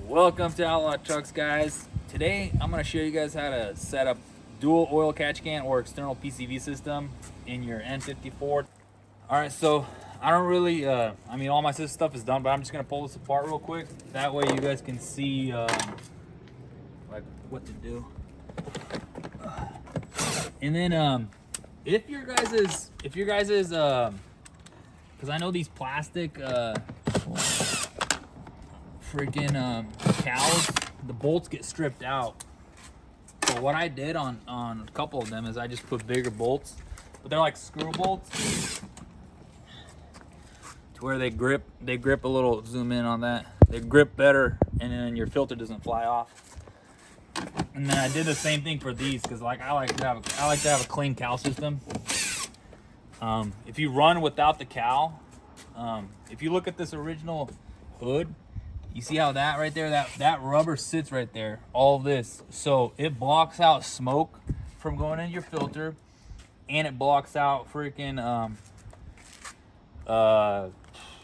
Welcome to Outlaw Trucks, guys. Today I'm going to show you guys how to set up dual oil catch can or external PCV system in your N54. Alright, so I don't really, all my system stuff is done, but I'm just going to pull this apart real quick. That way you guys can see like what to do. And then if your guys' because I know these plastic freaking cows, the bolts get stripped out. So what I did on a couple of them is I just put bigger bolts, but they're like screw bolts to where they grip a little. Zoom in on that. They grip better, and then your filter doesn't fly off. And then I did the same thing for these because like I like to have a clean cow system. If you run without the cow, if you look at this original hood, you see how that right there, that rubber sits right there, all this. So it blocks out smoke from going in your filter, and it blocks out freaking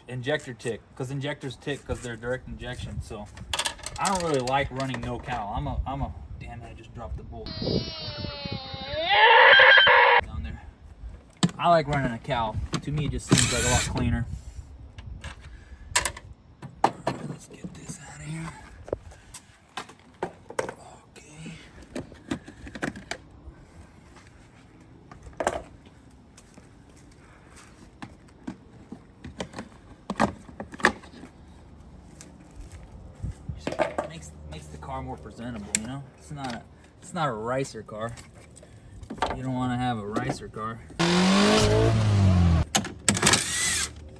injector tick, because injectors tick because they're direct injection. So I don't really like running no cow. Damn it, I just dropped the bolt. Down there. I like running a cow. To me, it just seems like a lot cleaner. Let's get this out of here. Okay. Makes the car more presentable, you know? It's not a ricer car. You don't want to have a ricer car.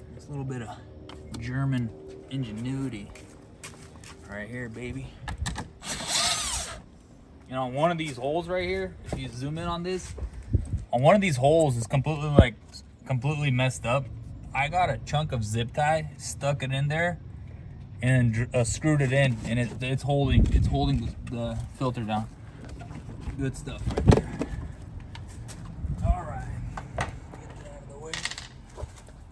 There's a little bit of German ingenuity right here, baby. You know, one of these holes right here, if you zoom in on this, on one of these holes is completely messed up. I got a chunk of zip tie, stuck it in there, and screwed it in, and it's holding the filter down. Good stuff right there. All right, get that out of the way.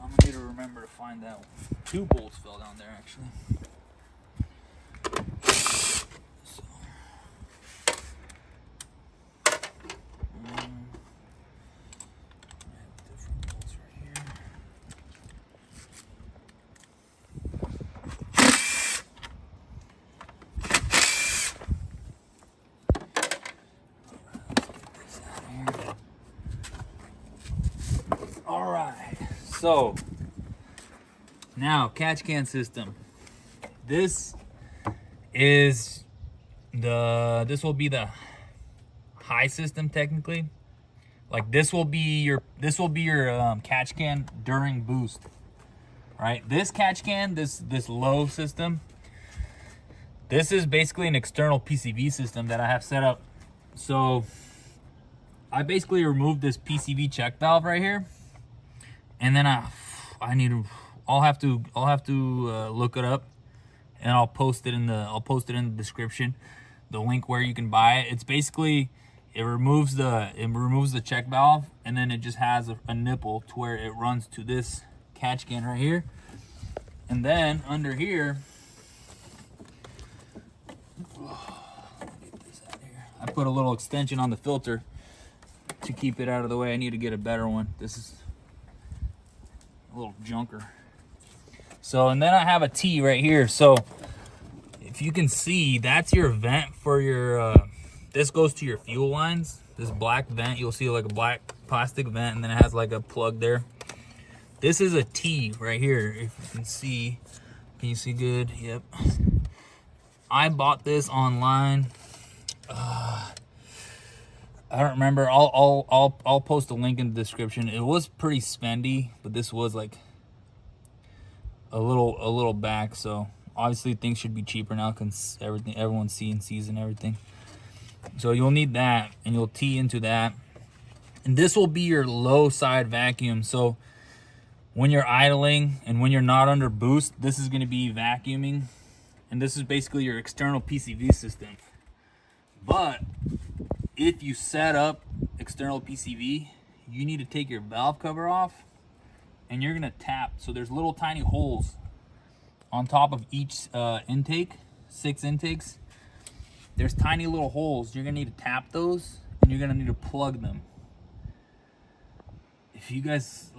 I'm gonna need to remember to find that one. 2 bolts fell down there actually. So, I have different bolts right here. All right, so now catch can system. This will be the high system technically. Like this will be your catch can during boost. Right? This catch can, this low system, this is basically an external PCV system that I have set up. So I basically removed this PCV check valve right here, and then I'll have to look it up, and I'll post it in the description, the link where you can buy it. It's basically it removes the check valve, and then it just has a nipple to where it runs to this catch can right here. And then under here, get this out of here. I put a little extension on the filter to keep it out of the way. I need to get a better one. This is a little junker. So, and then I have a T right here. So if you can see, that's your vent for your, this goes to your fuel lines. This black vent, you'll see like a black plastic vent, and then it has like a plug there. This is a T right here. If you can see, can you see good? Yep. I bought this online. I don't remember. I'll post a link in the description. It was pretty spendy, but this was like a little back. So obviously things should be cheaper now because everyone's seeing and everything. So you'll need that, and you'll tee into that. And this will be your low side vacuum. So when you're idling and when you're not under boost, this is going to be vacuuming, and this is basically your external PCV system. But if you set up external PCV, you need to take your valve cover off, and you're gonna tap. So there's little tiny holes on top of each intake. 6 intakes, there's tiny little holes. You're gonna need to tap those, and you're gonna need to plug them. If you guys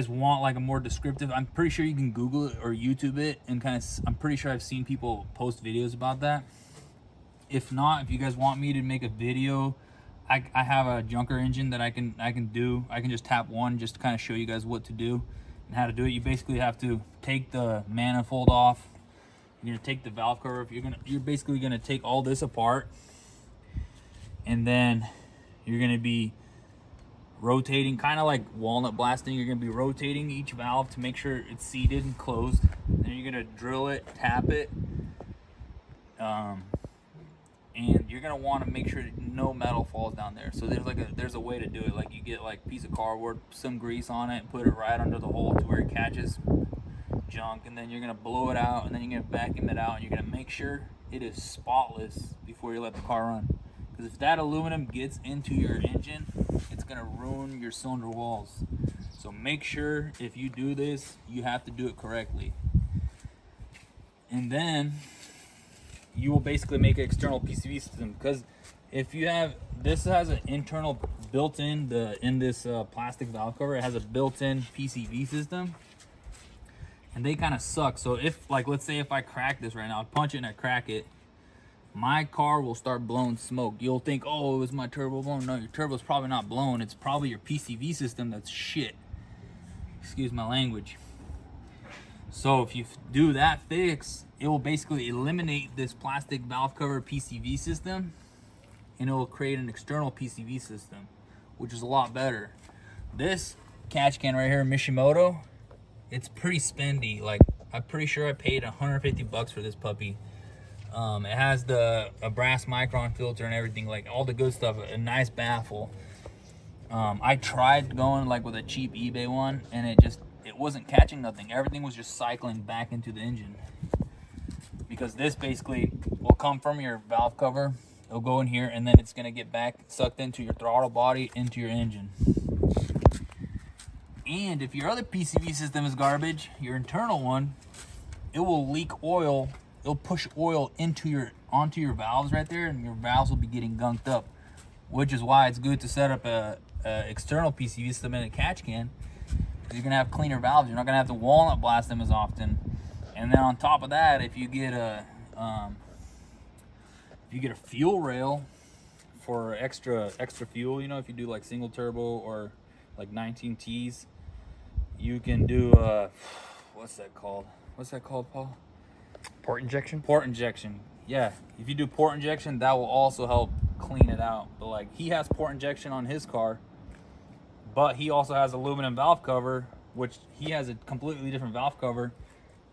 want like a more descriptive, I'm pretty sure you can Google it or YouTube it, and I'm pretty sure I've seen people post videos about that. If not, if you guys want me to make a video, I have a junker engine that I can do. I can just tap one just to kind of show you guys what to do and how to do it. You basically have to take the manifold off. You're gonna take the valve cover. You're basically gonna take all this apart, and then you're gonna be rotating, kind of like walnut blasting. You're gonna be rotating each valve to make sure it's seated and closed. Then you're gonna drill it, tap it, and you're gonna want to make sure that no metal falls down there. So there's a way to do it. Like you get like a piece of cardboard, some grease on it, put it right under the hole to where it catches junk, and then you're gonna blow it out, and then you're gonna vacuum it out, and you're gonna make sure it is spotless before you let the car run. Because if that aluminum gets into your engine, it's gonna ruin your cylinder walls. So make sure if you do this, you have to do it correctly. And then you will basically make an external PCV system, because if you have, this has an internal built-in, in this plastic valve cover, it has a built-in PCV system, and they kind of suck. So if, like, let's say if I crack this right now, I punch it and I crack it, my car will start blowing smoke. You'll think, oh, it was my turbo blown. No, your turbo's probably not blown. It's probably your PCV system that's shit. Excuse my language. So if you do that fix, it will basically eliminate this plastic valve cover PCV system, and it will create an external PCV system, which is a lot better. This catch can right here, Mishimoto, it's pretty spendy. Like, I'm pretty sure I paid 150 bucks for this puppy. It has a brass micron filter and everything, like all the good stuff, a nice baffle. I tried going like with a cheap eBay one, and it wasn't catching nothing. Everything was just cycling back into the engine, because this basically will come from your valve cover. It'll go in here, and then it's gonna get back sucked into your throttle body, into your engine. And if your other PCV system is garbage, your internal one, it will leak oil. It'll push oil onto your valves right there, and your valves will be getting gunked up, which is why it's good to set up a external PCV system in a catch can, because you're gonna have cleaner valves. You're not gonna have to walnut blast them as often. And then on top of that, if you get a fuel rail for extra fuel, you know, if you do like single turbo or like 19Ts, you can do what's that called, Paul? Port injection? Port injection. Yeah, if you do port injection, that will also help clean it out. But like, he has port injection on his car, but he also has aluminum valve cover, which he has a completely different valve cover.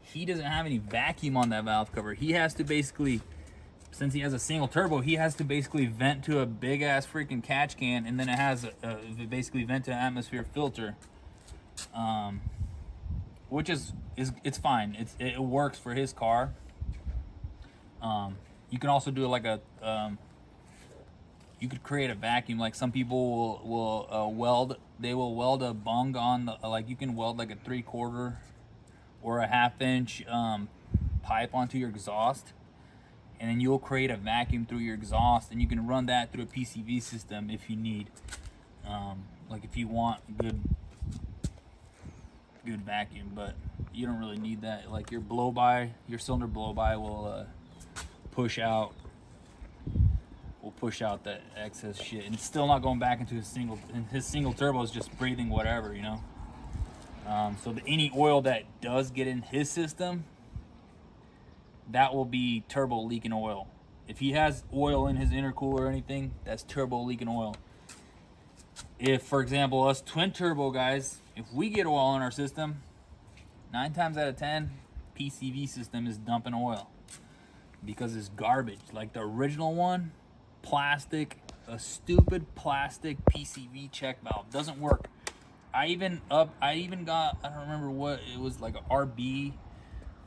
He doesn't have any vacuum on that valve cover. He has to basically, since he has a single turbo, he has to basically vent to a big ass freaking catch can, and then it has basically vent to an atmosphere filter, which is it's fine. It works for his car. You can also do like you could create a vacuum. Like some people will weld. They will weld a bung on the, like you can weld like a 3/4 or a 1/2 inch pipe onto your exhaust, and then you'll create a vacuum through your exhaust, and you can run that through a PCV system if you need. Like if you want good vacuum, but you don't really need that. Like your cylinder blow by will push out that excess shit, and it's still not going back into his single turbo is just breathing whatever, you know. So any oil that does get in his system, that will be turbo leaking oil. If he has oil in his intercooler or anything, that's turbo leaking oil. If, for example, us twin turbo guys, if we get oil in our system, 9 times out of 10, PCV system is dumping oil, because it's garbage. Like the original one, plastic, a stupid plastic PCV check valve doesn't work. I even got, I don't remember what it was, like an RB.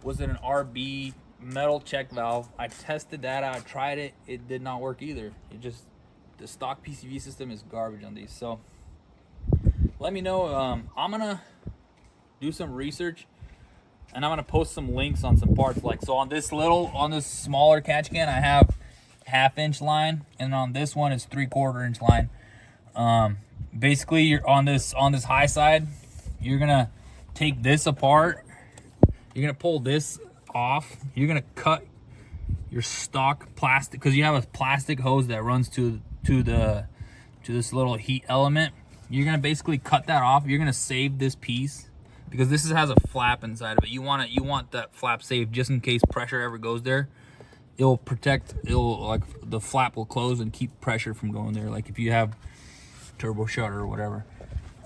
Was it an RB metal check valve? I tested that out, I tried it, it did not work either. The stock PCV system is garbage on these. So let me know. I'm gonna do some research and I'm gonna post some links on some parts. Like, so on this smaller catch can, I have 1/2 inch line, and on this one is 3/4 inch line. Basically, you're on this high side, you're gonna take this apart. You're gonna pull this off. You're gonna cut your stock plastic, because you have a plastic hose that runs to this little heat element. You're gonna basically cut that off. You're gonna save this piece, because this has a flap inside of it. You want that flap saved just in case pressure ever goes there. It'll protect. Like the flap will close and keep pressure from going there. Like if you have turbo shutter or whatever.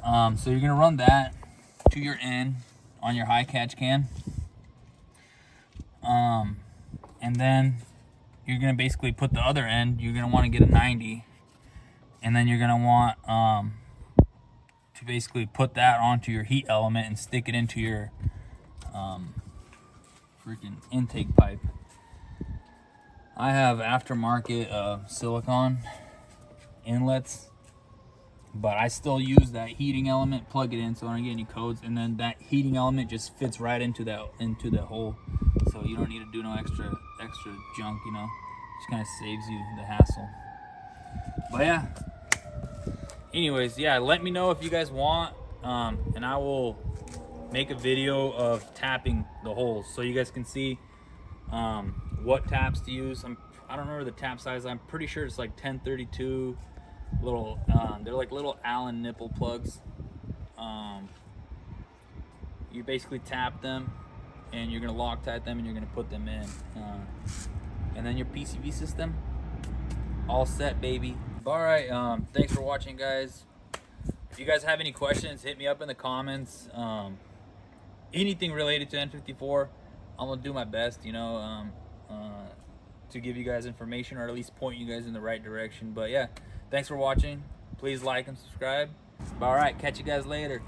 So you're gonna run that to your end on your high catch can. And then you're gonna basically put the other end. You're gonna want to get a 90, and then you're gonna want to basically put that onto your heat element and stick it into your freaking intake pipe. I have aftermarket silicone inlets, but I still use that heating element. Plug it in so I don't get any codes, and then that heating element just fits right into that hole. So you don't need to do no extra junk, you know. Just kind of saves you the hassle. But yeah. Anyways, yeah, let me know if you guys want, and I will make a video of tapping the holes so you guys can see what taps to use. I don't remember the tap size. I'm pretty sure it's like 1032 little. They're like little Allen nipple plugs. You basically tap them, and you're gonna Loctite them, and you're gonna put them in, and then your PCV system all set, baby. All right, thanks for watching, guys. If you guys have any questions, hit me up in the comments. Anything related to N54, I'm gonna do my best, you know, to give you guys information, or at least point you guys in the right direction. But yeah, thanks for watching. Please like and subscribe. All right, catch you guys later.